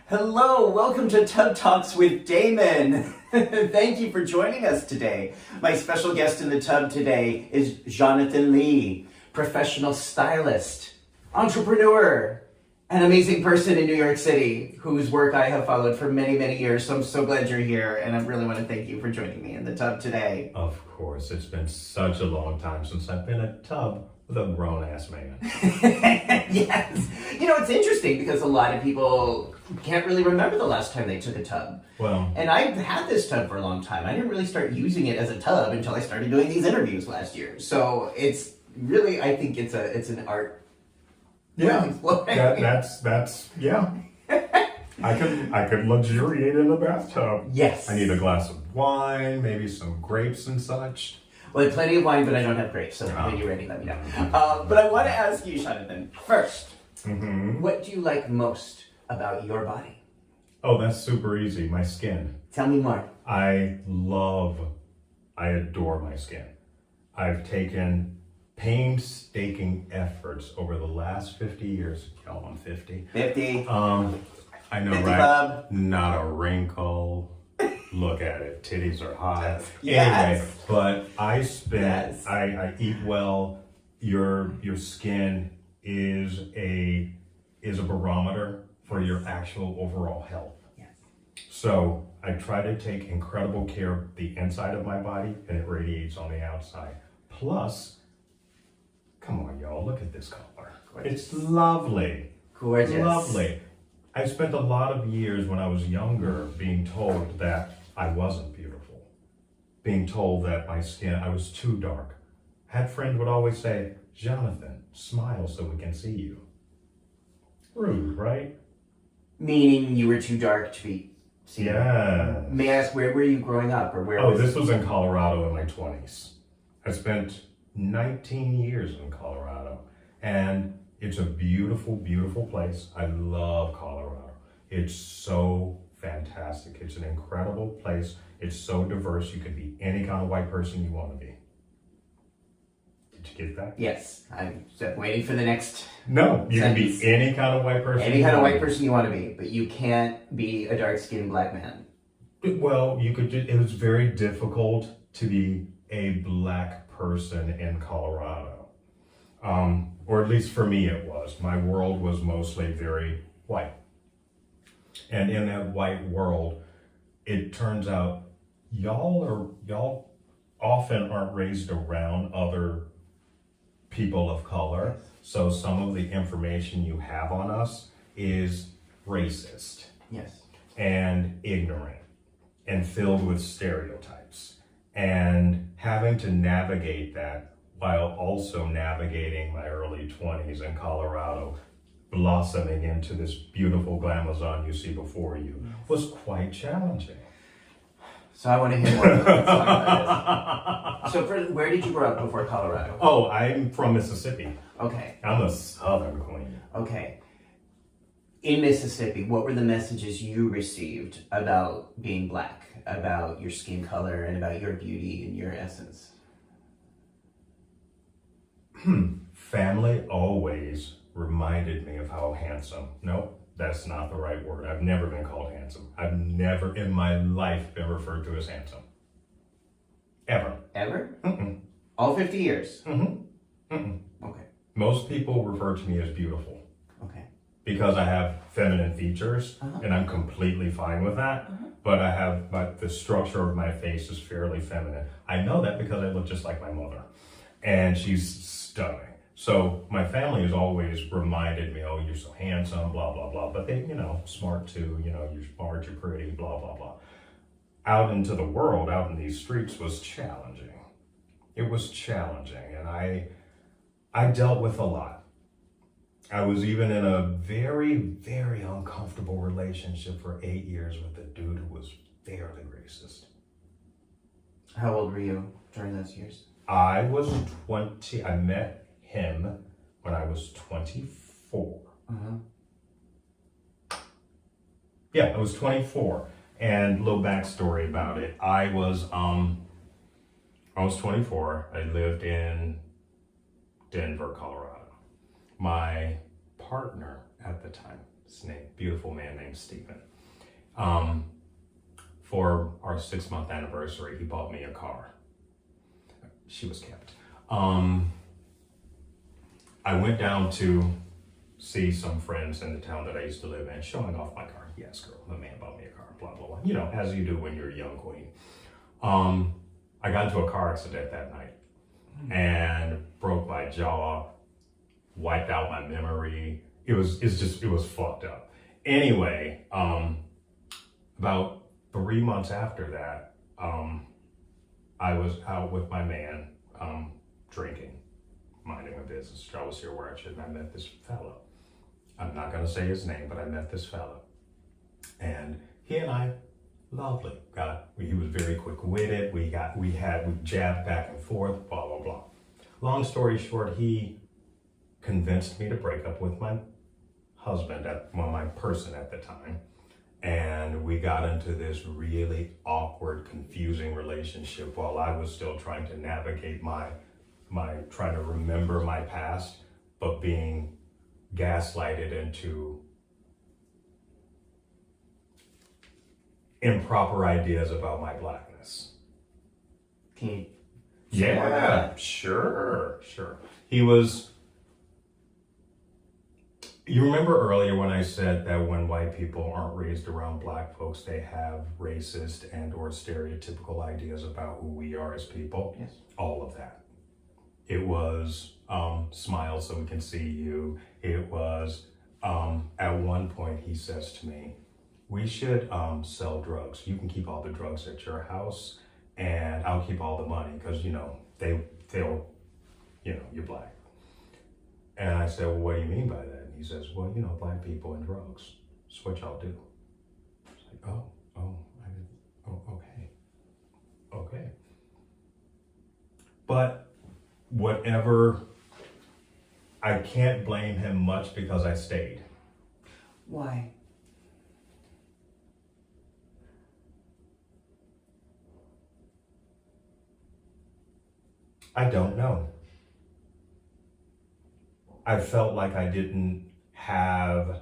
Hello, welcome to Tub Talks with Damon. Thank you for joining us today. My special guest in the tub today is Jeanathan Lee, professional stylist, entrepreneur, an amazing person in New York City whose work I have followed for many, many years. So I'm so glad you're here, and I really want to thank you for joining me in the tub today. Of course, it's been such a long time since I've been in a tub with a grown-ass man. Yes. You know, it's interesting because a lot of people can't really remember the last time they took a tub. Well, And I've had this tub for a long time. I didn't really start using it as a tub until I started doing these interviews last year. So it's really, I think it's an art. yeah, that's yeah. I could luxuriate in a bathtub. Yes. I need a glass of wine, maybe some grapes and such. Well, I have plenty of wine, but I don't have grapes. So when you're ready, let me know. But I want to ask you, Jeanathan, first, what do you like most about your body? Oh, that's super easy. My skin. Tell me more. I adore my skin. I've taken painstaking efforts over the last 50 years. Oh, I'm 50. 50. I know, 50 right? club. Not a wrinkle. Look at it. Titties are hot. Yes. Anyway, but I spend, Yes. I eat well. Your skin is a barometer for your actual overall health. Yes. So I try to take incredible care of the inside of my body, and it radiates on the outside. Plus, come on, y'all, look at this color. Gorgeous. It's lovely. Gorgeous. Lovely. I spent a lot of years when I was younger being told that I wasn't beautiful. Being told that my skin, I was too dark. Had friends would always say, Jeanathan, smile so we can see you. Rude, right? Meaning you were too dark to be seen. Yeah. May I ask, where were you growing up? Or where Oh, was this was in Colorado in my 20s. I spent 19 years in Colorado, and it's a beautiful, beautiful place. I love Colorado. It's so fantastic. It's an incredible place. It's so diverse. You can be any kind of white person you want to be. Did you get that? Yes. I'm waiting for the next... No, you can be Sentence. any kind of white person. Any kind of white person you want to be, but you can't be a dark-skinned black man. Well, you could. It was very difficult to be a black person in Colorado, or at least for me, it was. My world was mostly very white, and in that white world, it turns out y'all often aren't raised around other people of color, so some of the information you have on us is racist Yes. and ignorant and filled with stereotypes, and having to navigate that while also navigating my early 20s in Colorado, blossoming into this beautiful glamazon you see before you, was quite challenging. So I want to hear more. Let's talk about this. So where did you grow up before Colorado? Oh, I'm from Mississippi. Okay. I'm a Southern queen. Okay. In Mississippi, what were the messages you received about being black, about your skin color, and about your beauty and your essence? Family always reminded me of how handsome. Nope, that's not the right word. I've never been called handsome. I've never in my life been referred to as handsome. Ever. Ever? Mm-mm. All 50 years? Mm-mm. Mm-mm. Okay. Most people refer to me as beautiful Okay. because I have feminine features, Uh-huh. and I'm completely fine with that. But the structure of my face is fairly feminine. I know that because I look just like my mother, and she's stunning. So my family has always reminded me, oh, you're so handsome, blah, blah, blah. But they, smart too, you're smart, you're pretty, blah, blah, blah. Out into the world, out in these streets was challenging. It was challenging, and I dealt with a lot. I was even in a very, very uncomfortable relationship for 8 years with a dude who was fairly racist. How old were you during those years? I was 20. I met him when I was 24. Uh-huh. Yeah, I was 24. And a little backstory about it. I was 24. I lived in Denver, Colorado. My partner at the time beautiful man named Stephen. For our 6-month anniversary, he bought me a car. She was kept. I went down to see some friends in the town that I used to live in, showing off my car. Yes, girl, my man bought me a car, blah, blah, blah. You know, as you do when you're a young queen. I got into a car accident that night and broke my jaw, wiped out my memory. It was fucked up. Anyway, about 3 months after that, I was out with my man, drinking, minding my business. I was here where I should, and I met this fella. I'm not gonna say his name, but I met this fella. And he and I, lovely. He was very quick-witted. We jabbed back and forth, blah, blah, blah. Long story short, he convinced me to break up with my husband, my person at the time. And we got into this really awkward, confusing relationship while I was still trying to navigate trying to remember my past, but being gaslighted into improper ideas about my blackness. Can you Yeah, sure. He was, you remember earlier when I said that when white people aren't raised around black folks, they have racist and or stereotypical ideas about who we are as people? Yes. All of that. It was smile so we can see you. It was, at one point he says to me, we should sell drugs. You can keep all the drugs at your house and I'll keep all the money because, they'll, you're black. And I said, well, what do you mean by that? And he says, well, black people and drugs. That's what y'all do. It's like, okay. But whatever, I can't blame him much because I stayed. Why? I don't know. I felt like I didn't have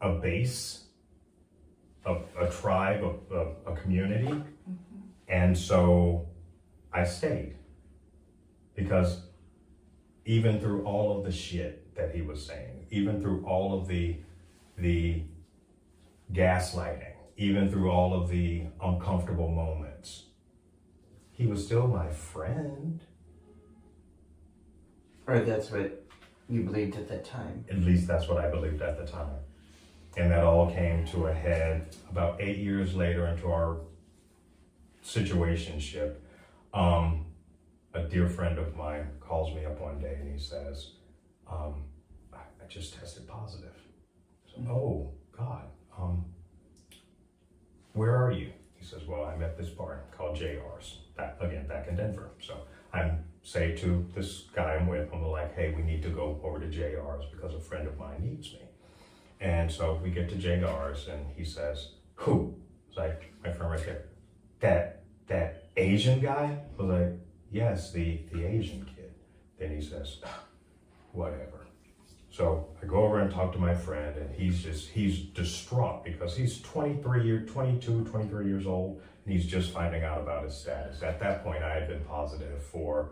a base, a tribe, a community. Mm-hmm. And so I stayed. Because even through all of the shit that he was saying, even through all of the gaslighting, even through all of the uncomfortable moments, he was still my friend. Or that's what you believed at that time. At least that's what I believed at the time. And that all came to a head about 8 years later into our situationship. A dear friend of mine calls me up one day and he says, I just tested positive. So, oh, God. Where are you? He says, well, I'm at this bar called JR's, back in Denver. So I say to this guy I'm with, I'm like, hey, we need to go over to JR's because a friend of mine needs me. And so we get to JR's and he says, who? It's like, my friend right there. That Asian guy? I was like, yes, the Asian kid. Then he says, whatever. So I go over and talk to my friend and he's distraught because he's 23 years old and he's just finding out about his status. At that point, I had been positive for,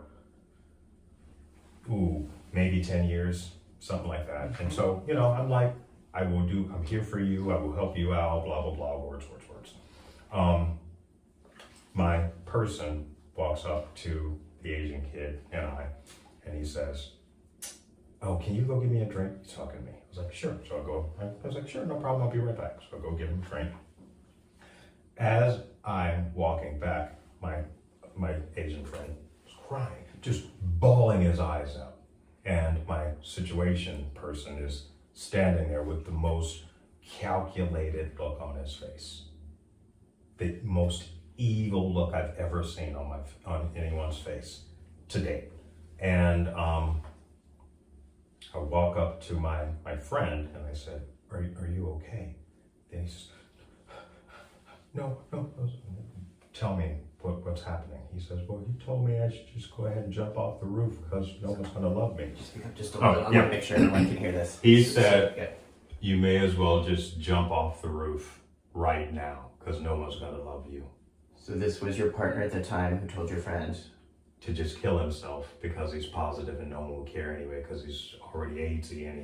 maybe 10 years, something like that. And so, I'm like, I'm here for you, I will help you out, blah, blah, blah, words. My person walks up to the Asian kid and he says, oh, can you go give me a drink? He's talking to me. I was like, sure. So I was like, sure, no problem, I'll be right back. So I go give him a drink. As I'm walking back, my Asian friend was crying, just bawling his eyes out. And my situation person is standing there with the most calculated look on his face. The most evil look I've ever seen on anyone's face to date. And I walk up to my friend and I said, are you okay? Then he says, no, tell me what's happening. He says, well, he told me I should just go ahead and jump off the roof because no one's going to love me. Just pick up just a little. I want to make sure everyone can hear this. He said, you may as well just jump off the roof right now because no one's going to love you. So this was your partner at the time who told your friend to just kill himself because he's positive and no one will care anyway because he's already AIDSy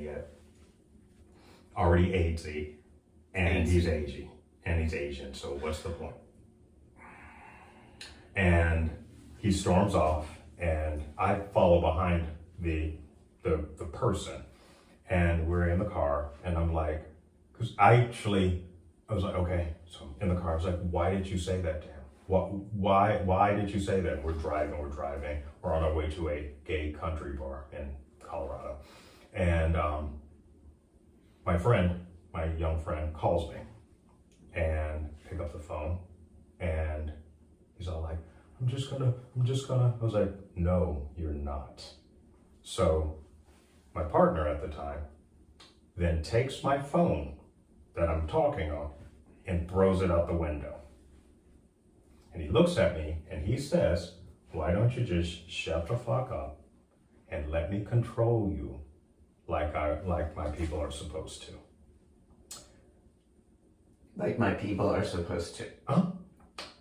and he's Asian. So what's the point? And he storms off, and I follow behind the person, and we're in the car, and I'm like, because I was like, okay, so in the car, I was like, why did you say that to him? Why did you say that? We're driving, we're on our way to a gay country bar in Colorado, and my young friend calls me, and pick up the phone, and he's all like, I'm just gonna. I was like, no, you're not. So my partner at the time then takes my phone that I'm talking on and throws it out the window. And he looks at me and he says, why don't you just shut the fuck up and let me control you like my people are supposed to. Like my people are supposed to.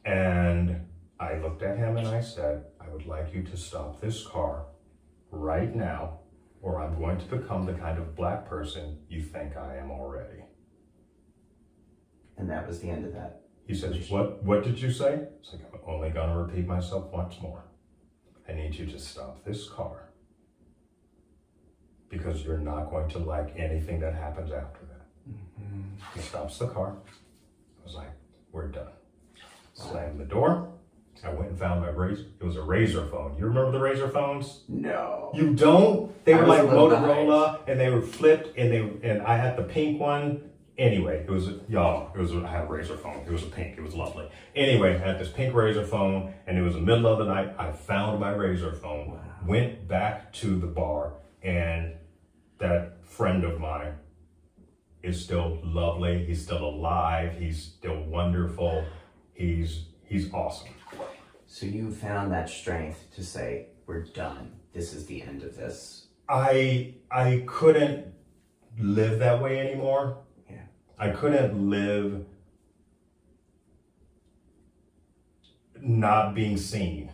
And I looked at him and I said, I would like you to stop this car right now, or I'm going to become the kind of black person you think I am already. And that was the end of that. He says, what did you say? It's like, I'm only going to repeat myself once more. I need you to stop this car because you're not going to like anything that happens after that. Mm-hmm. He stops the car. I was like, we're done. Slammed the door. I went and found my Razor. It was a Razor phone. You remember the Razor phones? No. You don't? They were like Motorola, and they were flipped, and I had the pink one. Anyway, I had a Razor phone. It was a pink. It was lovely. Anyway, I had this pink Razor phone, and it was the middle of the night. I found my Razor phone, wow. Went back to the bar, and that friend of mine is still lovely. He's still alive. He's still wonderful. He's awesome. So you found that strength to say, we're done. This is the end of this. I couldn't live that way anymore. Yeah. I couldn't live not being seen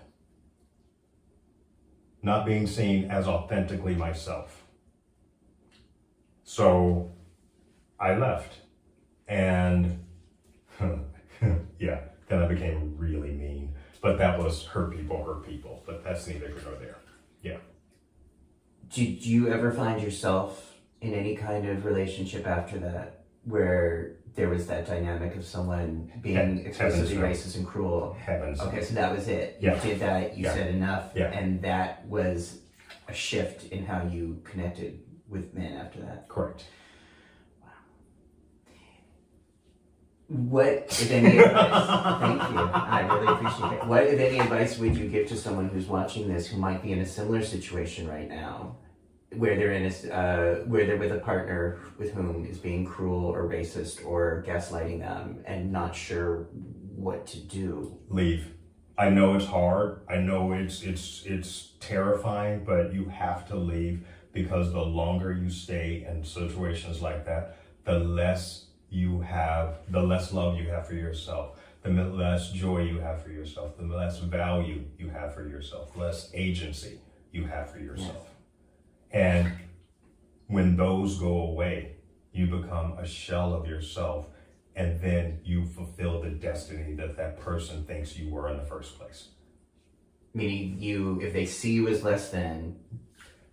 as authentically myself. So I left, and yeah, then I became really mean. But that was hurt people, but that's neither here nor there. Yeah. Did you ever find yourself in any kind of relationship after that where there was that dynamic of someone being explicitly racist and cruel? Heavens. Okay, so that was it. You did that, you said enough, and that was a shift in how you connected with men after that? Correct. What, if any advice, thank you, I really appreciate it. What, if any advice, would you give to someone who's watching this who might be in a similar situation right now, where they're where they're with a partner with whom is being cruel or racist or gaslighting them and not sure what to do? Leave. I know it's hard. I know it's terrifying, but you have to leave, because the longer you stay in situations like that, the less love you have for yourself, the less joy you have for yourself, the less value you have for yourself, less agency you have for yourself. And when those go away, you become a shell of yourself, and then you fulfill the destiny that person thinks you were in the first place. Meaning if they see you as less than,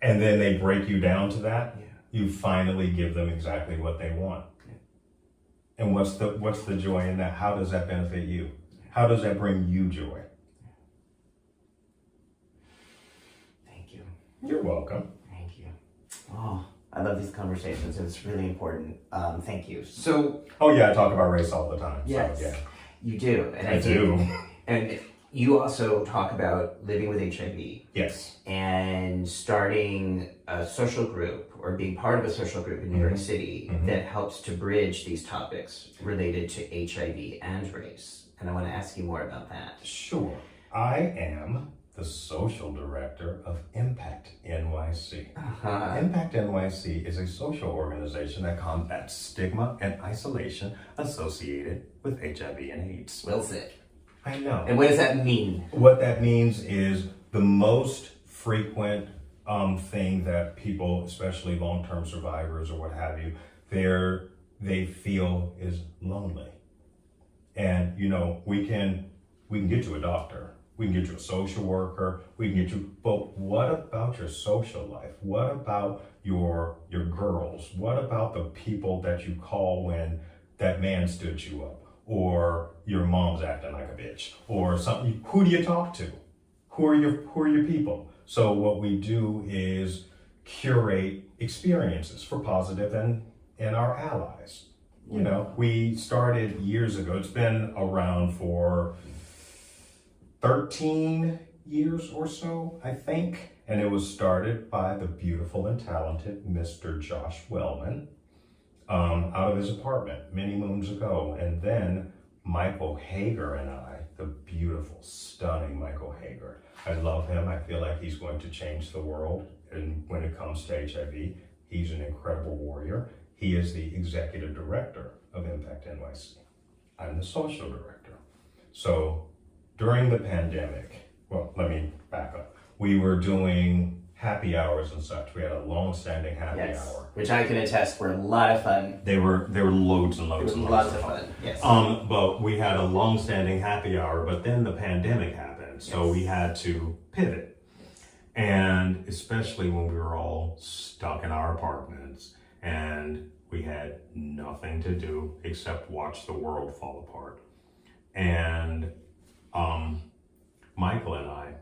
and then they break you down to that, you finally give them exactly what they want. And what's the joy in that? How does that benefit you? How does that bring you joy? Thank you. You're welcome. Thank you. Oh, I love these conversations. It's really important. Thank you. So. Oh yeah, I talk about race all the time. Yes, so, yeah. You do. And I do. And You also talk about living with HIV Yes. and starting a social group or being part of a social group in New York City that helps to bridge these topics related to HIV and race. And I want to ask you more about that. Sure. I am the social director of Impact NYC. Impact NYC is a social organization that combats stigma and isolation associated with HIV and AIDS. Well said. I know. And what does that mean? What that means is the most frequent thing that people, especially long-term survivors or what have you, they feel is lonely. And you know, we can get you a doctor, we can get you a social worker, we can get you, but what about your social life? What about your girls? What about the people that you call when that man stood you up? Or your mom's acting like a bitch, or something? Who do you talk to? Who are your people? So what we do is curate experiences for positive and our allies. You know, we started years ago. It's been around for 13 years or so, I think. And it was started by the beautiful and talented Mr. Josh Wellman, out of his apartment many moons ago. And then Michael Hager and I, the beautiful, stunning Michael Hager. I love him. I feel like he's going to change the world. And when it comes to HIV, he's an incredible warrior. He is the executive director of Impact NYC. I'm the social director. So during the pandemic, well, let me back up. We were doing happy hours and such. We had a long-standing happy hour, which I can attest were a lot of fun. They were loads and loads and loads of fun. Yes. But we had a long-standing happy hour, but then the pandemic happened, so we had to pivot. And especially when we were all stuck in our apartments and we had nothing to do except watch the world fall apart. And Michael and I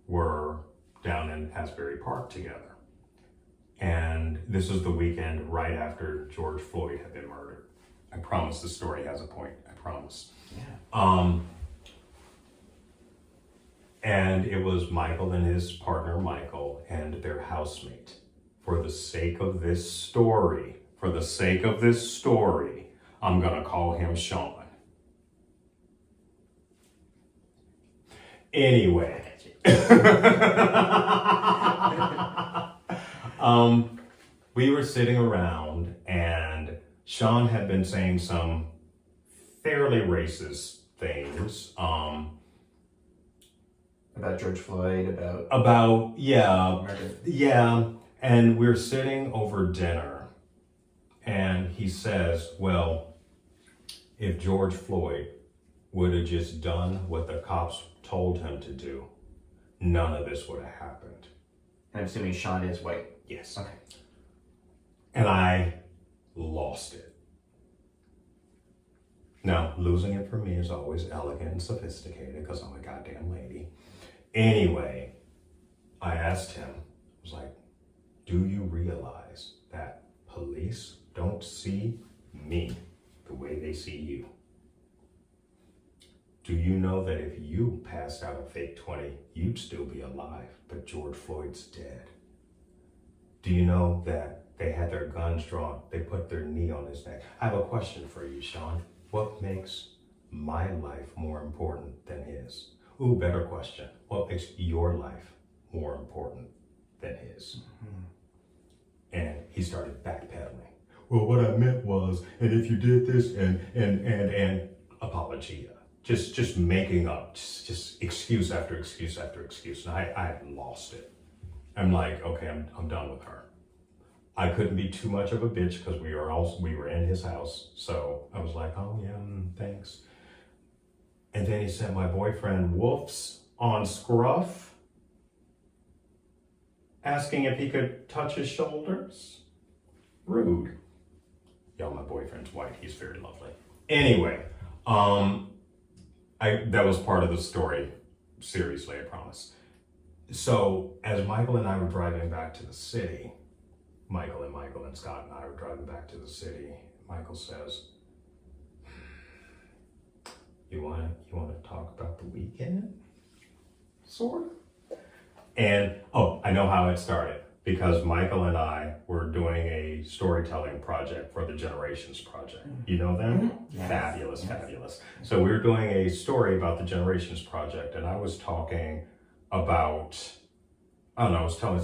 were down in Asbury Park together. And this was the weekend right after George Floyd had been murdered. I promise the story has a point, I promise. Yeah. And it was Michael and his partner, Michael, and their housemate. For the sake of this story, I'm gonna call him Sean. Anyway. We were sitting around and Sean had been saying some fairly racist things. About George Floyd, yeah. And we're sitting over dinner and he says, well, if George Floyd would have just done what the cops told him to do, none of this would have happened. I'm assuming Sean is white. Yes. Okay. And I lost it. Now, losing it for me is always elegant and sophisticated because I'm a goddamn lady. Anyway, I asked him, I was like, do you realize that police don't see me the way they see you? Do you know that if you passed out a fake 20, you'd still be alive, but George Floyd's dead? Do you know that they had their guns drawn? They put their knee on his neck. I have a question for you, Sean. What makes my life more important than his? Ooh, better question. What makes your life more important than his? Mm-hmm. And he started backpedaling. Well, what I meant was, and if you did this, and apologia. Just making up, just excuse after excuse after excuse. And I lost it. I'm like, okay, I'm done with her. I couldn't be too much of a bitch because we were in his house. So I was like, oh yeah, thanks. And then he said, my boyfriend Wolf's on Scruff, asking if he could touch his shoulders. Rude. Y'all, my boyfriend's white. He's very lovely. Anyway, that was part of the story. Seriously, I promise. So as Michael and I were driving back to the city, Michael and Scott and I were driving back to the city, Michael says, you want to talk about the weekend? Sort of. And, I know how it started. Because Michael and I were doing a storytelling project for the Generations Project. You know them? Yes. Fabulous, Yes. fabulous. So we were doing a story about the Generations Project, and I was talking about, I don't know, I was telling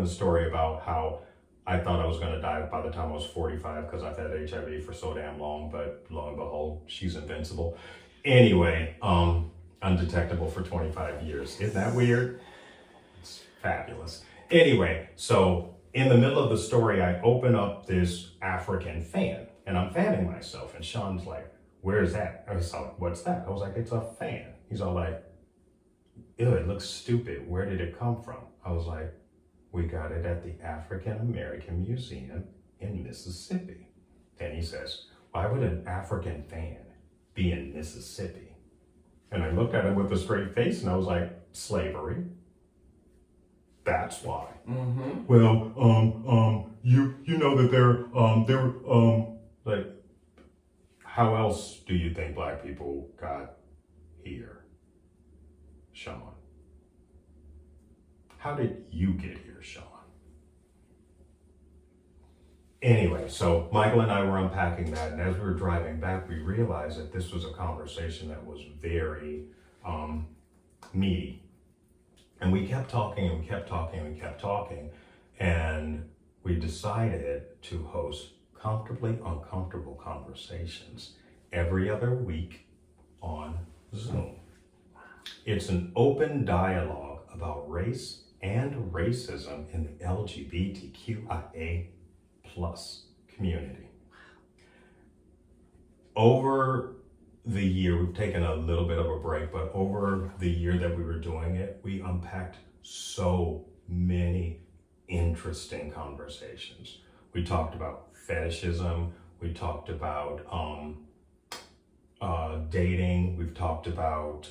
the story about how I thought I was going to die by the time I was 45 because I've had HIV for so damn long, but lo and behold, she's invincible. Anyway, undetectable for 25 years. Isn't that weird? It's fabulous. Anyway, so in the middle of the story, I open up this African fan, and I'm fanning myself, and Sean's like, where's that? I was like, what's that? I was like, it's a fan. He's all like, ew, it looks stupid. Where did it come from? I was like, we got it at the African American Museum in Mississippi. Then he says, why would an African fan be in Mississippi? And I looked at him with a straight face, and I was like, slavery. That's why. Mm-hmm. Well, you know that they're like, how else do you think black people got here, Sean? How did you get here, Sean? Anyway, so Michael and I were unpacking that, and as we were driving back, we realized that this was a conversation that was very meaty. And we kept talking and we kept talking and we kept talking, and we decided to host comfortably uncomfortable conversations every other week on Zoom. It's an open dialogue about race and racism in the LGBTQIA plus community. Over the year, we've taken a little bit of a break, but over the year that we were doing it, we unpacked so many interesting conversations. We talked about fetishism, we talked about dating, we've talked about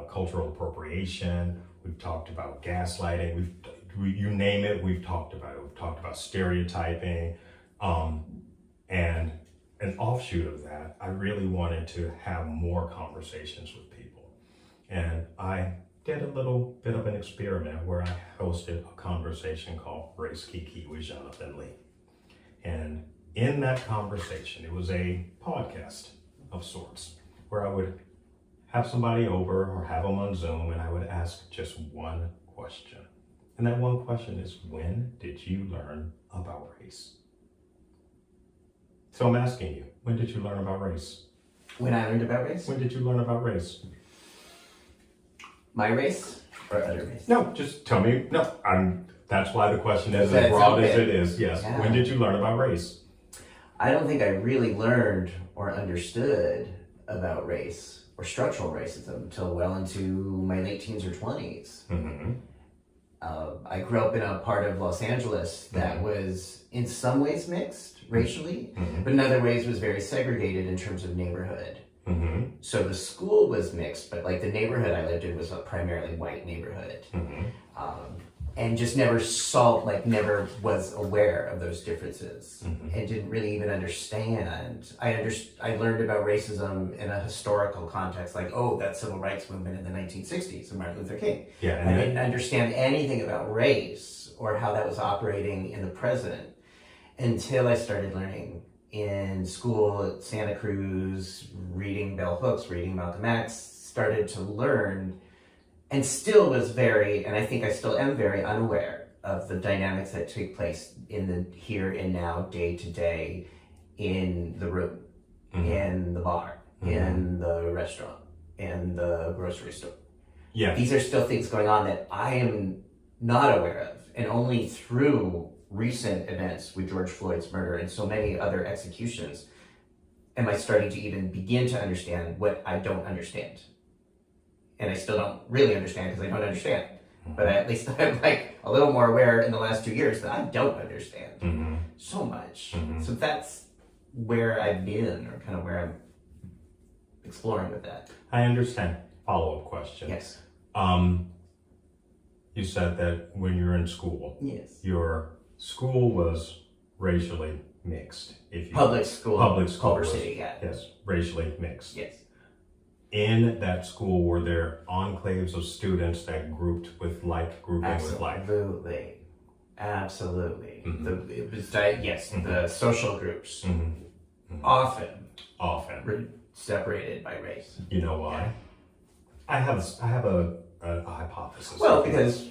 cultural appropriation, we've talked about gaslighting, you name it, we've talked about it. We've talked about stereotyping, and an offshoot of that, I really wanted to have more conversations with people. And I did a little bit of an experiment where I hosted a conversation called Race Kiki with Jeanathan Lee. And in that conversation, it was a podcast of sorts where I would have somebody over or have them on Zoom, and I would ask just one question. And that one question is, when did you learn about race? So I'm asking you, when did you learn about race? When I learned about race? When did you learn about race? My race or other race? No, just tell me. No, that's why the question is as broad as it is. Yes. Yeah. When did you learn about race? I don't think I really learned or understood about race or structural racism until well into my late teens or 20s. Mm-hmm. I grew up in a part of Los Angeles that was in some ways mixed racially, but in other ways was very segregated in terms of neighborhood. Mm-hmm. So the school was mixed, but like the neighborhood I lived in was a primarily white neighborhood. And just never was aware of those differences and didn't really even understand. I learned about racism in a historical context, like, oh, that civil rights movement in the 1960s and Martin Luther King. Yeah, I didn't understand anything about race or how that was operating in the present until I started learning in school at Santa Cruz, reading bell hooks, reading Malcolm X, started to learn, and still was very, and I think I still am very unaware of the dynamics that take place in the here and now, day to day, in the room, in the bar, in the restaurant, in the grocery store. Yeah. These are still things going on that I am not aware of, and only through recent events with George Floyd's murder and so many other executions am I starting to even begin to understand what I don't understand. And I still don't really understand because I don't understand. But at least I'm like a little more aware in the last 2 years that I don't understand so much. So that's where I've been, or kind of where I'm exploring with that. I understand. Follow-up question. Yes. You said that when you were in school, yes, your school was racially mixed. Public school, Culver City, yeah. Yes, racially mixed. Yes. in that school were there enclaves of students that grouped with like, grouping with like? Absolutely. Mm-hmm. It was yes, the social groups Mm-hmm. often Often. separated by race. You know why? I have a hypothesis. Well, because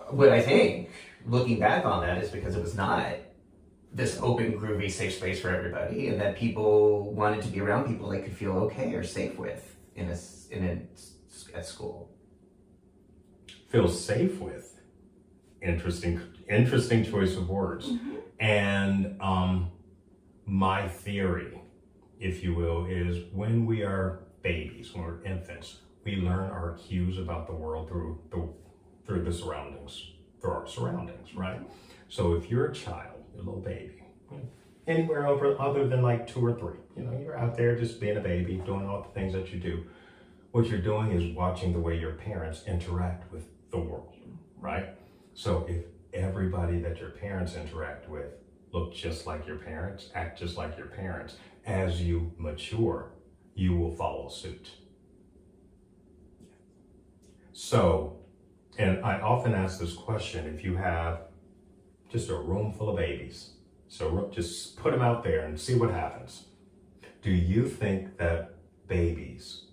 what I think, looking back on that, is because it was not this open, groovy, safe space for everybody, and that people wanted to be around people they could feel okay or safe with at school. Feel safe with. Interesting choice of words. Mm-hmm. And my theory, if you will, is when we are babies, when we're infants, we learn our cues about the world through the surroundings, through our surroundings, right? So if you're a child, a little baby, anywhere other than like 2 or 3, you're out there just being a baby, doing all the things that you do. What you're doing is watching the way your parents interact with the world, right? So if everybody that your parents interact with look just like your parents, act just like your parents, as you mature, you will follow suit. So, and I often ask this question, if you have just a room full of babies, so just put them out there and see what happens. Do you think that babies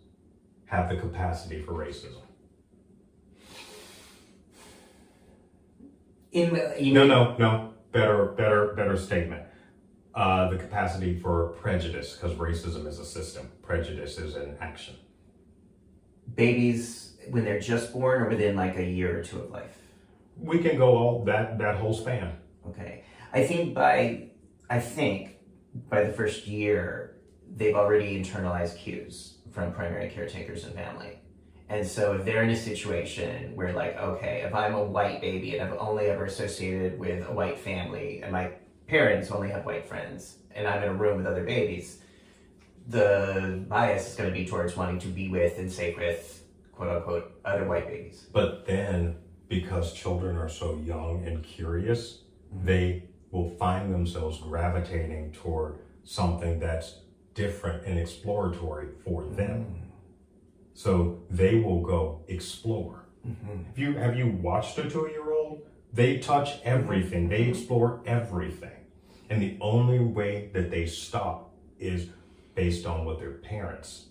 have the capacity for racism? No. Better statement. The capacity for prejudice, because racism is a system. Prejudice is an action. Babies, when they're just born, or within like a year or 2 of life? We can go all that whole span. Okay. I think by the first year, they've already internalized cues from primary caretakers and family. And so if they're in a situation where, like, okay, if I'm a white baby and I've only ever associated with a white family and my parents only have white friends and I'm in a room with other babies, the bias is going to be towards wanting to be with and safe with, quote unquote, other white babies. But then, because children are so young and curious, they will find themselves gravitating toward something that's different and exploratory for them. So they will go explore. Have you watched a 2-year-old? They touch everything. They explore everything. And the only way that they stop is based on what their parents,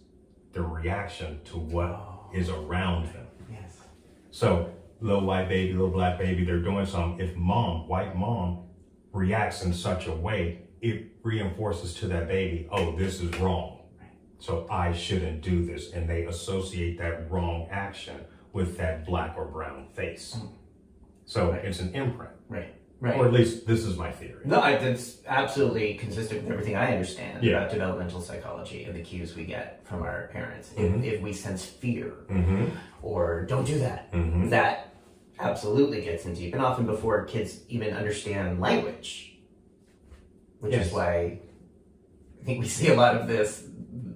their reaction to what is around them. Yes. So little white baby, little black baby, they're doing something. If white mom reacts in such a way, it reinforces to that baby, oh, this is wrong. So I shouldn't do this. And they associate that wrong action with that black or brown face. So it's an imprint. Right. Or at least this is my theory. No, that's absolutely consistent with everything I understand about developmental psychology and the cues we get from our parents. If we sense fear or don't do that, that absolutely gets in deep. And often before kids even understand language, which is why I think we see a lot of this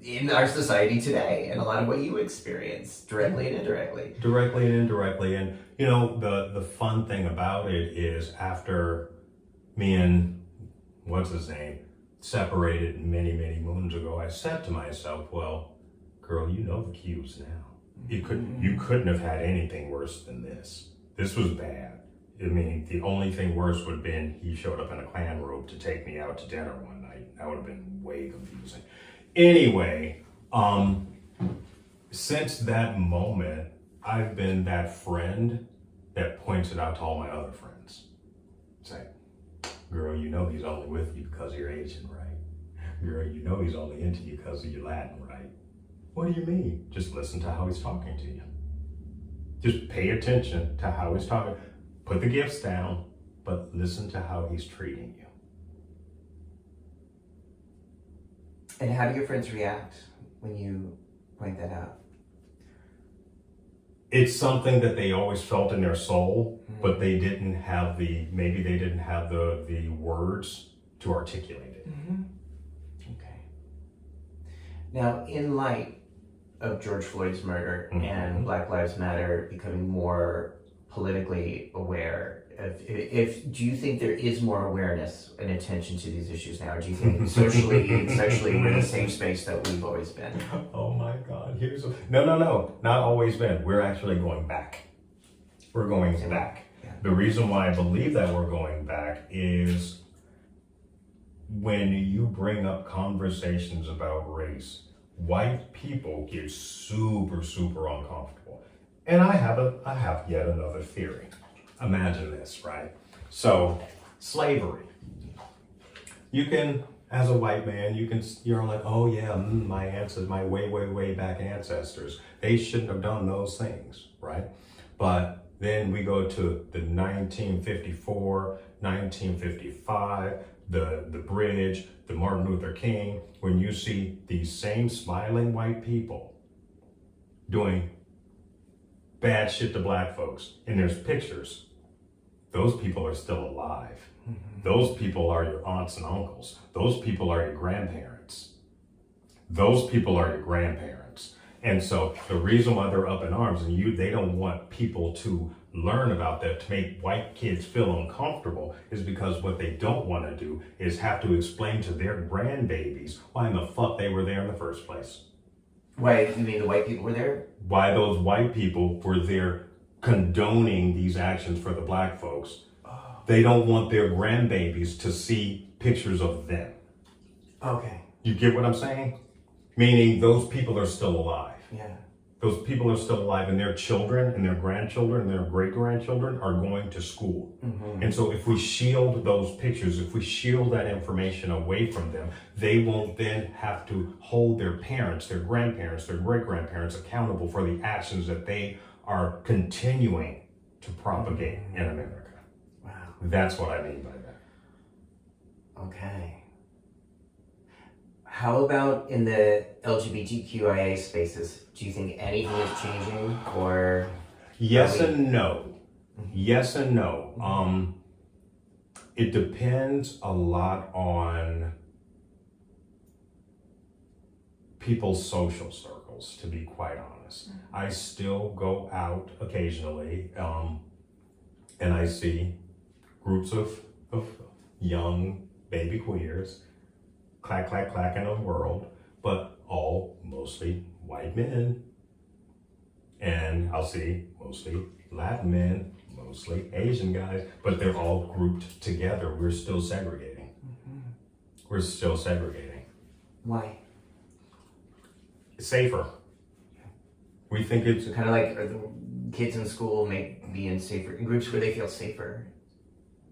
in our society today, and a lot of what you experience directly and indirectly. Directly and indirectly. And the fun thing about it is, after me and what's his name separated many, many moons ago, I said to myself, well, girl, you know the cues now. You couldn't have had anything worse than this. This was bad. I mean, the only thing worse would have been he showed up in a Klan robe to take me out to dinner one night. That would have been way confusing. Anyway, since that moment, I've been that friend that points it out to all my other friends. It's like, girl, you know he's only with you because you're Asian, right? Girl, you know he's only into you because you're Latin, right? What do you mean? Just listen to how he's talking to you. Just pay attention to how he's talking. Put the gifts down, but listen to how he's treating you. And how do your friends react when you point that out? It's something that they always felt in their soul, but they didn't have the words to articulate it. Okay. Now, in light of George Floyd's murder and Black Lives Matter becoming more politically aware If do you think there is more awareness and attention to these issues now, or do you think socially and sexually we're in the same space that we've always been? Oh my God! No, not always been. We're actually going back. We're going back. Yeah. The reason why I believe that we're going back is when you bring up conversations about race, white people get super, super uncomfortable. And I have yet another theory. Imagine this, right? So, slavery. You can, as a white man, you're like, oh yeah, my ancestors, my way back ancestors, they shouldn't have done those things, right? But then we go to the 1954, 1955, the bridge, the Martin Luther King, when you see these same smiling white people doing bad shit to black folks, and there's pictures, those people are still alive. Mm-hmm. Those people are your aunts and uncles. Those people are your grandparents. Those people are your grandparents. And so the reason why they're up in arms, and they don't want people to learn about that, to make white kids feel uncomfortable, is because what they don't want to do is have to explain to their grandbabies why in the fuck they were there in the first place. Why, you mean the white people were there? Why those white people were there condoning these actions for the black folks. Oh. They don't want their grandbabies to see pictures of them. Okay. You get what I'm saying? Meaning those people are still alive. Yeah. Those people are still alive, and their children and their grandchildren and their great-grandchildren are going to school. Mm-hmm. And so if we shield those pictures, if we shield that information away from them, they won't then have to hold their parents, their grandparents, their great-grandparents accountable for the actions that they are continuing to propagate in America. Wow. That's what I mean by that. Okay. How about in the LGBTQIA spaces? Do you think anything is changing, or? Yes and no. Yes and no. It depends a lot on people's social circles, to be quite honest. I still go out occasionally, and I see groups of young baby queers clack in the world, but all mostly white men. And I'll see mostly Latin men, mostly Asian guys, but they're all grouped together. We're still segregating. Mm-hmm. We're still segregating. Why? It's safer. We think it's so kind of like, are the kids in school may be in groups where they feel safer,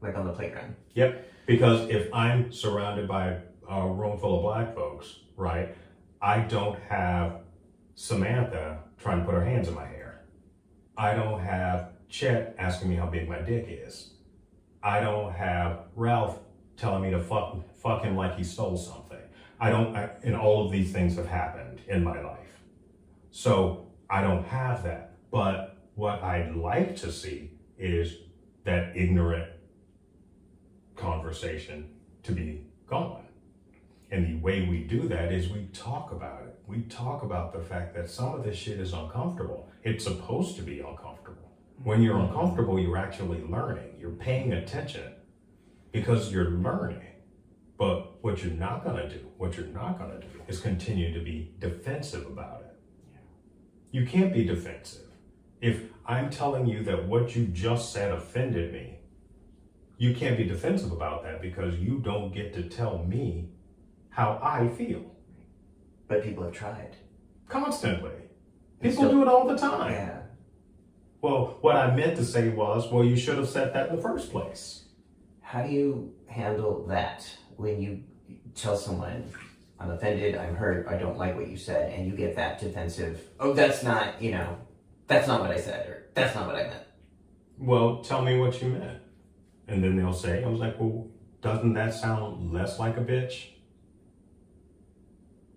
like on the playground. Yep, because if I'm surrounded by a room full of black folks, right, I don't have Samantha trying to put her hands in my hair. I don't have Chet asking me how big my dick is. I don't have Ralph telling me to fuck him like he stole something. And all of these things have happened in my life. So I don't have that. But what I'd like to see is that ignorant conversation to be gone. And the way we do that is we talk about it. We talk about the fact that some of this shit is uncomfortable. It's supposed to be uncomfortable. When you're uncomfortable, you're actually learning. You're paying attention because you're learning. But what you're not gonna do is continue to be defensive about it. You can't be defensive. If I'm telling you that what you just said offended me, you can't be defensive about that because you don't get to tell me how I feel. But people have tried. Constantly. People do it all the time. Yeah. Well, what I meant to say was, well, you should have said that in the first place. How do you handle that when you tell someone, I'm offended, I'm hurt, I don't like what you said, and you get that defensive, oh, that's not what I said, or that's not what I meant? Well, tell me what you meant. And then they'll say, I was like, well, doesn't that sound less like a bitch?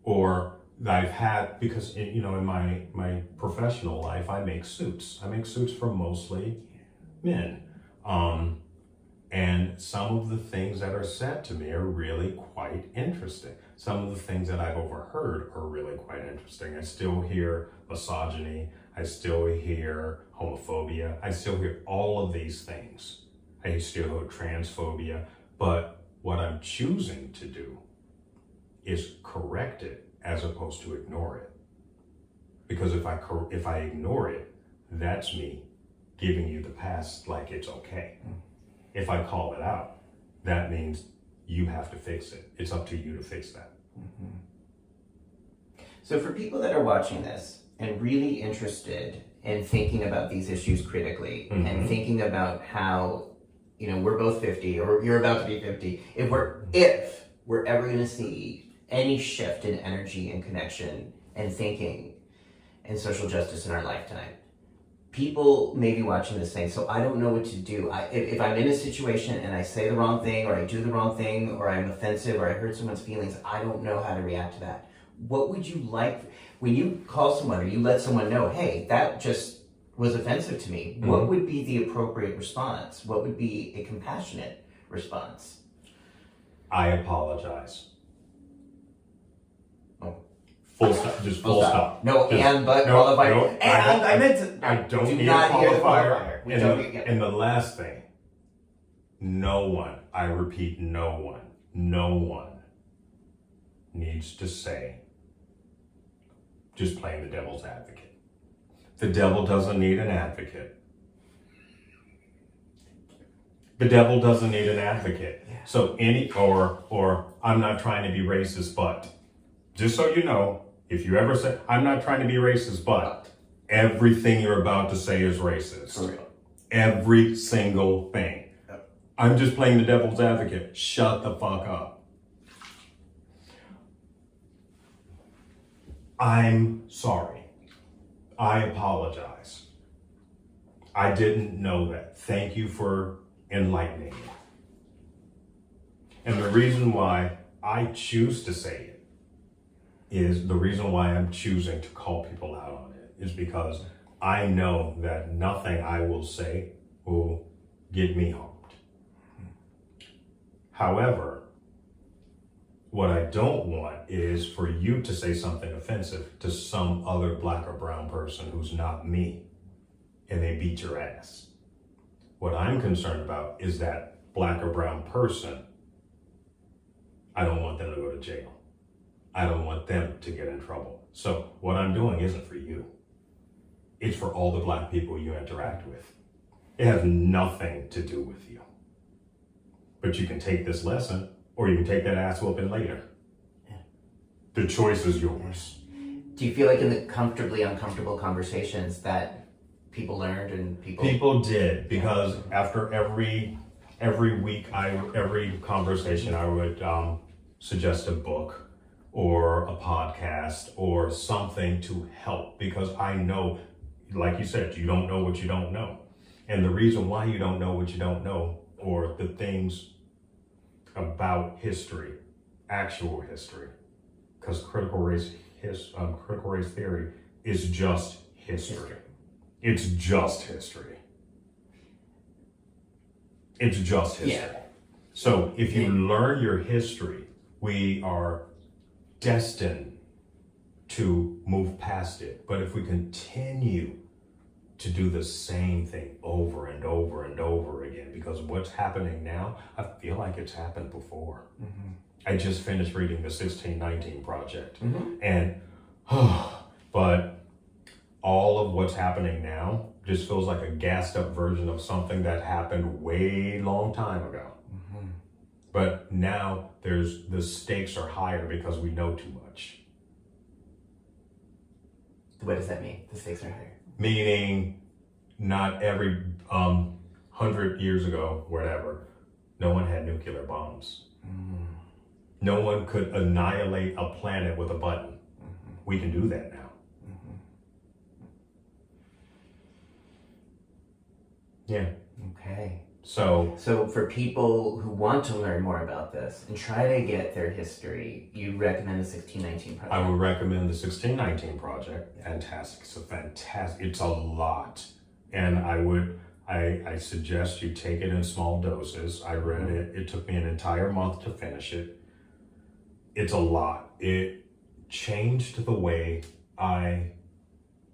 Or I've had, because in my professional life, I make suits. I make suits for mostly men. And some of the things that are said to me are really quite interesting. Some of the things that I've overheard are really quite interesting. I still hear misogyny. I still hear homophobia. I still hear all of these things. I still hold transphobia, but what I'm choosing to do is correct it as opposed to ignore it. Because if I ignore it, that's me giving you the pass like it's okay. If I call it out, that means you have to fix it. It's up to you to fix that. Mm-hmm. So for people that are watching this and really interested in thinking about these issues critically and thinking about how, we're both 50 or you're about to be 50, if we're ever going to see any shift in energy and connection and thinking and social justice in our lifetime, people may be watching this saying, so I don't know what to do. If I'm in a situation and I say the wrong thing or I do the wrong thing or I'm offensive or I hurt someone's feelings, I don't know how to react to that. What would you like when you call someone or you let someone know, hey, that just was offensive to me? What would be the appropriate response? What would be a compassionate response? I apologize. Oh. Full stop. Just full stop. No, just, qualifier. No, and I meant to. I don't do need not a hear the qualifier. qualifier. And the last thing, no one, I repeat, no one needs to say, just playing the devil's advocate. The devil doesn't need an advocate. The devil doesn't need an advocate. Yeah. So or I'm not trying to be racist, but just so you know, if you ever say, I'm not trying to be racist, but everything you're about to say is racist. For real. Every single thing. Yep. I'm just playing the devil's advocate. Shut the fuck up. I'm sorry. I apologize. I didn't know that. Thank you for enlightening me. And the reason why I choose to say it is the reason why I'm choosing to call people out on it is because I know that nothing I will say will get me harmed. However, what I don't want is for you to say something offensive to some other black or brown person who's not me and they beat your ass. What I'm concerned about is that black or brown person, I don't want them to go to jail. I don't want them to get in trouble. So what I'm doing isn't for you. It's for all the black people you interact with. It has nothing to do with you. But you can take this lesson or you can take that ass whooping later. Yeah. The choice is yours. Do you feel like in the comfortably uncomfortable conversations that people learned and people did, because after every week, every conversation, I would suggest a book or a podcast or something to help, because I know, like you said, you don't know what you don't know. And the reason why you don't know what you don't know, or the things about history, actual history, because critical race theory is just history. It's just history. It's just history. Yeah. So if you learn your history, we are destined to move past it. But if we continue to do the same thing over and over and over again, because what's happening now, I feel like it's happened before. Mm-hmm. I just finished reading the 1619 Project, and but all of what's happening now just feels like a gassed up version of something that happened way long time ago. Mm-hmm. But now the stakes are higher because we know too much. What does that mean? The stakes are higher. Meaning, not every 100 years ago, whatever, no one had nuclear bombs. Mm. No one could annihilate a planet with a button. Mm-hmm. We can do that now. Mm-hmm. Yeah. Okay. So for people who want to learn more about this and try to get their history, you recommend the 1619 Project? I would recommend the 1619 Project. Fantastic. It's it's a lot. And I suggest you take it in small doses. I read it. It took me an entire month to finish it. It's a lot. It changed the way I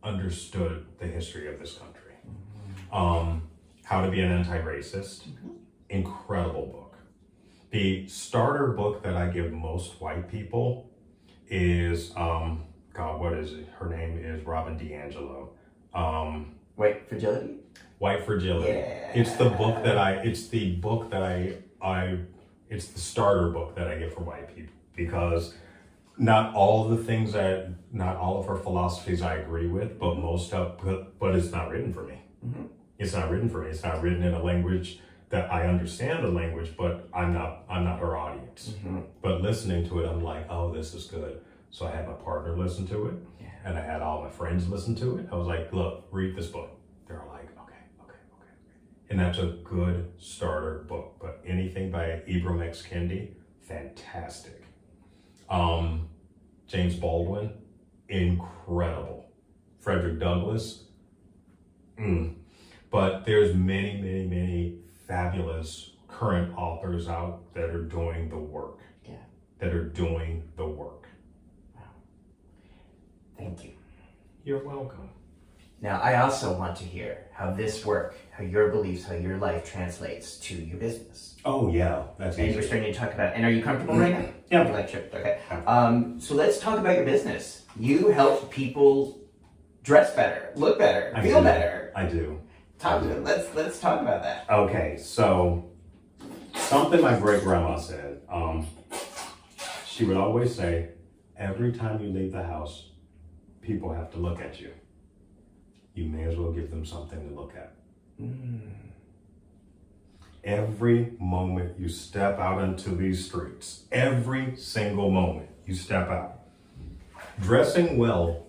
understood the history of this country. How to Be an Anti-Racist. Incredible book. The starter book that I give most white people is, God, what is it? Her name is Robin DiAngelo. White Fragility? White Fragility. Yeah. It's the book that it's the starter book that I give for white people, because not all of her philosophies I agree with, but but it's not written for me. It's not written for me. It's not written in a language that I understand the language, but I'm not her audience. But listening to it, I'm like, oh, this is good. So I had my partner listen to it, and I had all my friends listen to it. I was like, look, read this book. They're like, okay. And that's a good starter book. But anything by Ibram X. Kendi, fantastic. James Baldwin, incredible. Frederick Douglass, But there's many fabulous current authors out that are doing the work. Wow. Thank you. You're welcome. Now, I also want to hear how this work, how your beliefs, how your life translates to your business. Oh yeah, that's And easy. we're starting to talk about, and are you comfortable right now? Yeah. Like, sure. Okay. So let's talk about your business. You help people dress better, look better, feel better. I do. Let's talk about that. Okay, so something my great grandma said. She would always say, every time you leave the house, people have to look at you. You may as well give them something to look at. Every moment you step out into these streets, every single moment you step out, dressing well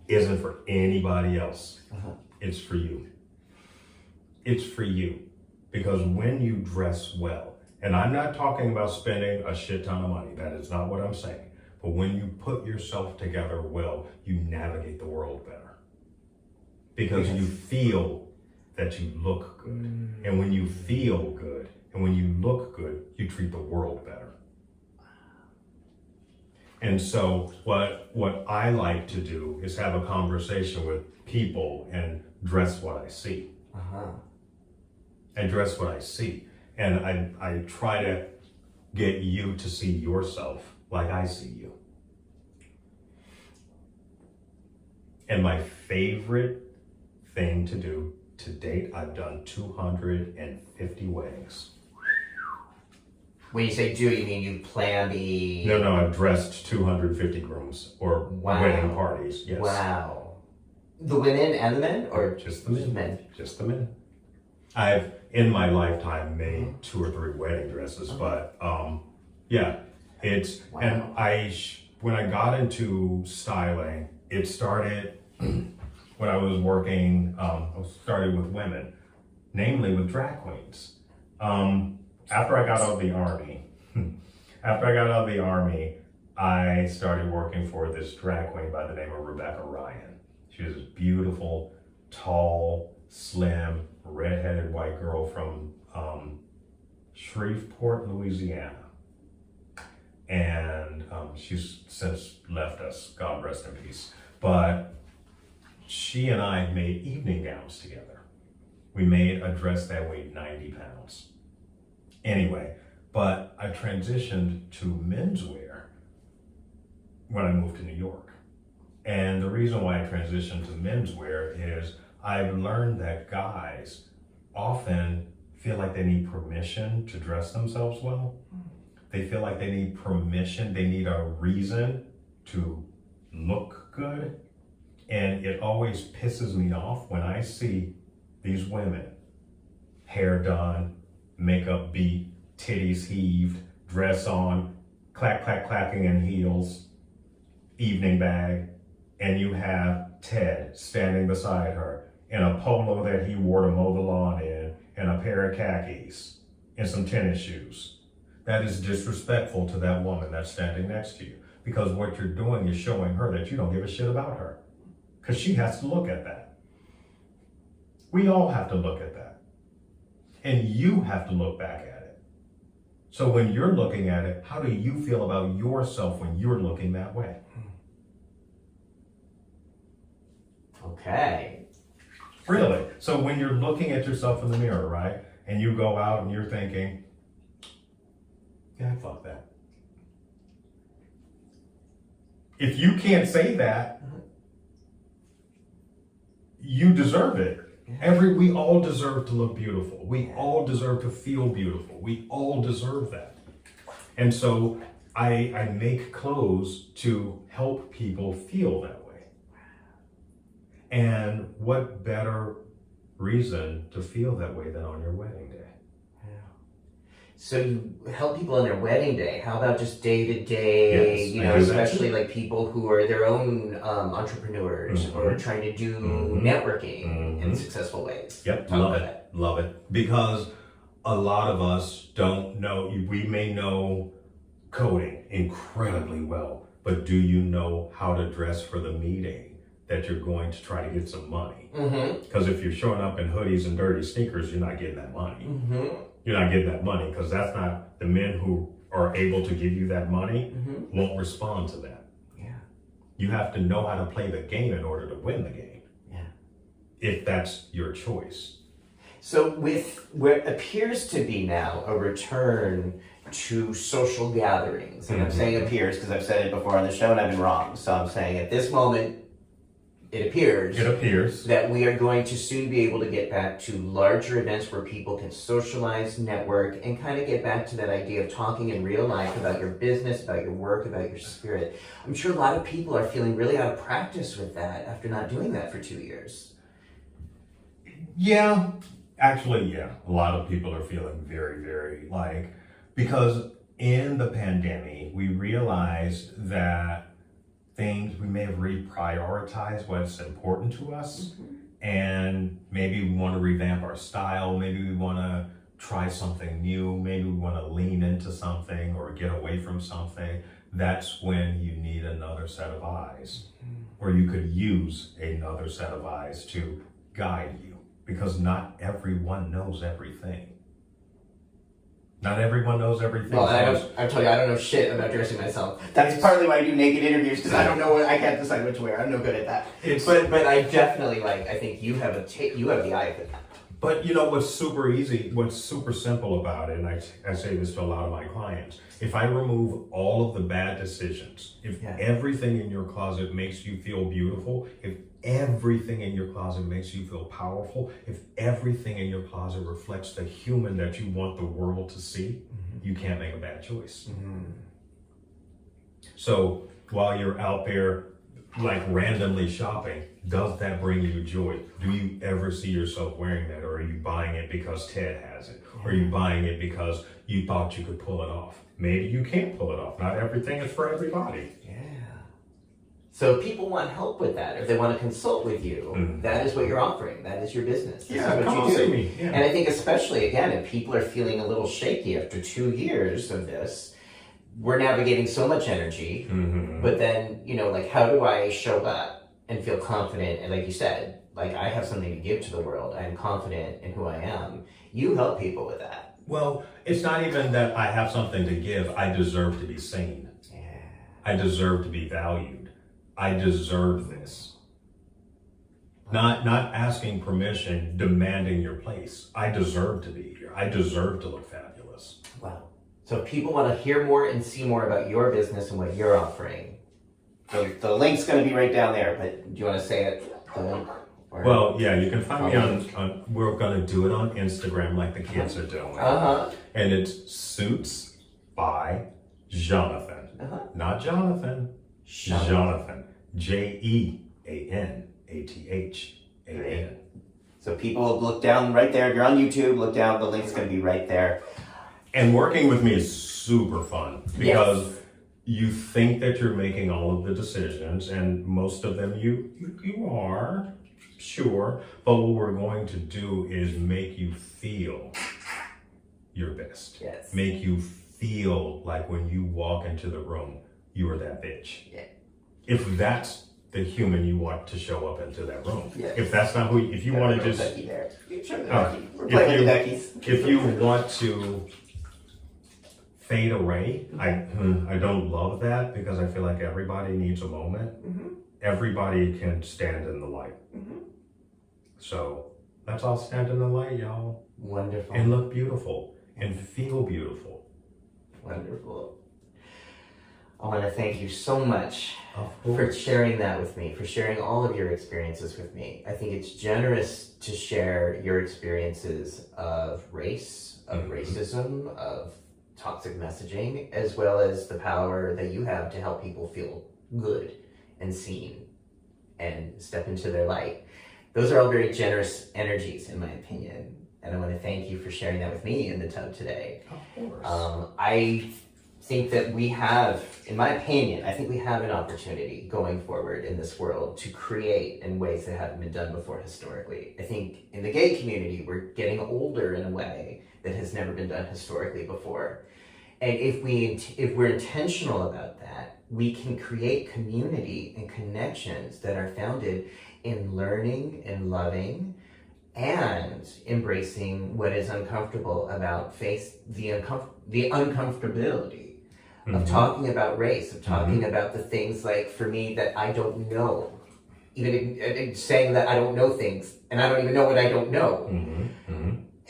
isn't for anybody else. It's for you. It's for you. Because when you dress well, and I'm not talking about spending a shit ton of money, that is not what I'm saying. But when you put yourself together well, you navigate the world better. Because you feel that you look good. And when you feel good, and when you look good, you treat the world better. And so what I like to do is have a conversation with people and dress what I see. And dress what I see. And I try to get you to see yourself like I see you. And my favorite thing to do to date, I've done 250 weddings. When you say do, you mean you plan the... No, I've dressed 250 grooms or wedding parties, yes. Wow. The women and the men, or just the men? Just the men. I've, in my lifetime, made 2 or 3 wedding dresses, but yeah, it's, and when I got into styling, it started when I was working, I started with women, namely with drag queens. After I got out of the army, I started working for this drag queen by the name of Rebecca Ryan. She was this beautiful, tall, slim, redheaded white girl from Shreveport, Louisiana. And she's since left us, God rest in peace. But she and I made evening gowns together. We made a dress that weighed 90 pounds. Anyway, but I transitioned to menswear when I moved to New York. And the reason why I transitioned to menswear is I've learned that guys often feel like they need permission to dress themselves well. They feel like they need permission, they need a reason to look good. And it always pisses me off when I see these women, hair done, makeup beat, titties heaved, dress on, clacking in heels, evening bag, and you have Ted standing beside her in a polo that he wore to mow the lawn in, and a pair of khakis, and some tennis shoes. That is disrespectful to that woman that's standing next to you, because what you're doing is showing her that you don't give a shit about her, because she has to look at that. We all have to look at that. And you have to look back at it. So when you're looking at it, how do you feel about yourself when you're looking that way? Okay. Really. So when you're looking at yourself in the mirror, right? And you go out and you're thinking, yeah, fuck that. If you can't say that, you deserve it. We all deserve to look beautiful. We all deserve to feel beautiful. We all deserve that. And so I make clothes to help people feel that way. And what better reason to feel that way than on your wedding day? So you help people on their wedding day. How about just day to day? Yes, especially like people who are their own entrepreneurs or trying to do networking in successful ways. Yep, love it. Because a lot of us don't know. We may know coding incredibly well, but do you know how to dress for the meeting that you're going to try to get some money? Because if you're showing up in hoodies and dirty sneakers, you're not getting that money. You're not getting that money because that's not the men who are able to give you that money won't respond to that. Yeah. You have to know how to play the game in order to win the game. Yeah. If that's your choice. So with what appears to be now a return to social gatherings, and I'm saying appears because I've said it before on the show and I've been wrong. So I'm saying at this moment, it appears that we are going to soon be able to get back to larger events where people can socialize, network, and kind of get back to that idea of talking in real life about your business, about your work, about your spirit. I'm sure a lot of people are feeling really out of practice with that after not doing that for 2 years. Yeah, actually, yeah. A lot of people are feeling very, very because in the pandemic, we realized that we may have reprioritized what's important to us, and maybe we want to revamp our style, maybe we want to try something new, maybe we want to lean into something or get away from something. That's when you need another set of eyes, or you could use another set of eyes to guide you, because not everyone knows everything. Not everyone knows everything. Well, I told you, I don't know shit about dressing myself. That's partly why I do naked interviews, because I don't know I can't decide what to wear. I'm no good at that. But I definitely I think you have the eye of it. But you know what's super easy, what's super simple about it, and I say this to a lot of my clients, if I remove all of the bad decisions, if everything in your closet makes you feel beautiful, if everything in your closet makes you feel powerful, if everything in your closet reflects the human that you want the world to see, you can't make a bad choice. So while you're out there randomly shopping, does that bring you joy? Do you ever see yourself wearing that, or are you buying it because Ted has it? Or are you buying it because you thought you could pull it off? Maybe you can't pull it off. Not everything is for everybody. So if people want help with that, if they want to consult with you, that is what you're offering. That is your business. This is what come you on, do. see me. Yeah. And I think especially, again, if people are feeling a little shaky after 2 years of this, we're navigating so much energy, but then, how do I show up and feel confident? And like you said, I have something to give to the world. I'm confident in who I am. You help people with that. Well, it's not even that I have something to give. I deserve to be seen. I deserve to be valued. I deserve this. Not asking permission, demanding your place. I deserve to be here. I deserve to look fabulous. Wow. So if people want to hear more and see more about your business and what you're offering, the link's going to be right down there, but do you want to say it? The link? Well, yeah, you can find me on we're going to do it on Instagram like the kids are doing. And it's Suits by Jeanathan. Not Jonathan. Jeanathan. Jeanathan. So people look down right there. If you're on YouTube, look down. The link's going to be right there. And working with me is super fun because you think that you're making all of the decisions, and most of them you are, sure. But what we're going to do is make you feel your best. Make you feel like when you walk into the room, you are that bitch. If that's the human you want to show up into that room. If that's not if you want to just, if you want to fade away, I don't love that, because I feel like everybody needs a moment. Everybody can stand in the light. So let's all stand in the light, y'all. Wonderful. And look beautiful and feel beautiful. Wonderful. I want to thank you so much Of for course. sharing that with me, for sharing all of your experiences with me. I think it's generous to share your experiences of race, of racism, of toxic messaging, as well as the power that you have to help people feel good and seen and step into their light. Those are all very generous energies, in my opinion. And I want to thank you for sharing that with me in the tub today. Of course. I think that we have, in my opinion, I think we have an opportunity going forward in this world to create in ways that haven't been done before historically. I think in the gay community, we're getting older in a way that has never been done historically before. And if we're intentional about that, we can create community and connections that are founded in learning and loving and embracing what is uncomfortable about the uncomfortability of talking about race, of talking about the things like, for me, that I don't know. Even saying that I don't know things, and I don't even know what I don't know.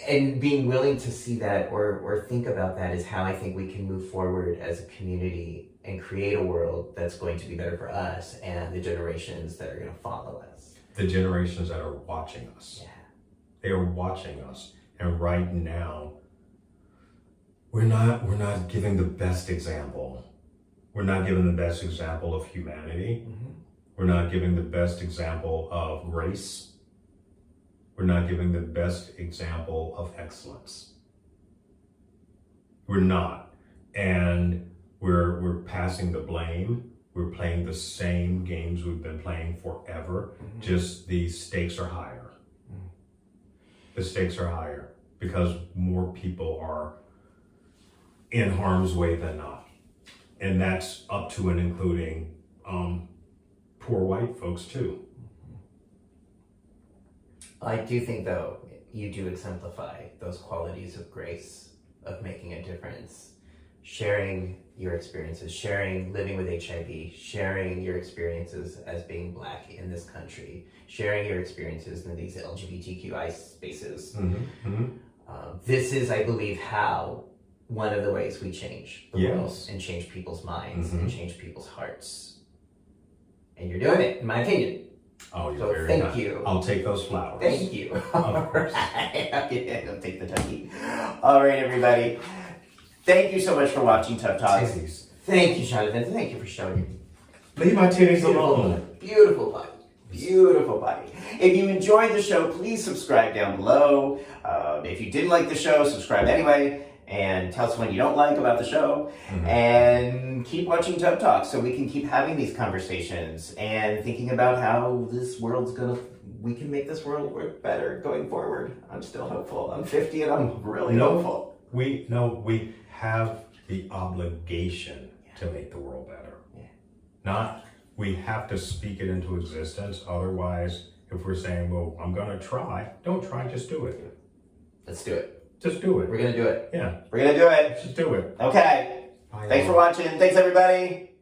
And being willing to see that or think about that is how I think we can move forward as a community and create a world that's going to be better for us and the generations that are going to follow us. The generations that are watching us. Yeah. They are watching us. And right now, we're not giving the best example. We're not giving the best example of humanity. We're not giving the best example of race. We're not giving the best example of excellence. We're not. And we're passing the blame. We're playing the same games we've been playing forever. Just the stakes are higher. The stakes are higher because more people are in harm's way than not. And that's up to and including poor white folks too. I do think, though, you do exemplify those qualities of grace, of making a difference, sharing your experiences, sharing living with HIV, sharing your experiences as being Black in this country, sharing your experiences in these LGBTQI spaces. This is, I believe, how one of the ways we change the world and change people's minds and change people's hearts. And you're doing it, in my opinion. Oh, you're So very thank kind. you. I'll take those flowers. Thank you. Of course. Okay, I'll take the tucky. All right, everybody. Thank you so much for watching Tough Talks. Titties. Thank you, Jeanathan. Thank you for showing your Leave my titties alone. beautiful body. Beautiful body. If you enjoyed the show, please subscribe down below. If you didn't like the show, subscribe anyway. And tell us what you don't like about the show. And keep watching Tough Talks so we can keep having these conversations and thinking about how this world's we can make this world work better going forward. I'm still hopeful. I'm 50 and I'm really hopeful. We have the obligation to make the world better. Not we have to speak it into existence. Otherwise, if we're saying, well, I'm going to try, don't try, just do it. Let's do it. Just do it. We're going to do it. Yeah. We're going to do it. Just do it. Okay. Bye, Thanks y'all. for watching. Thanks, everybody.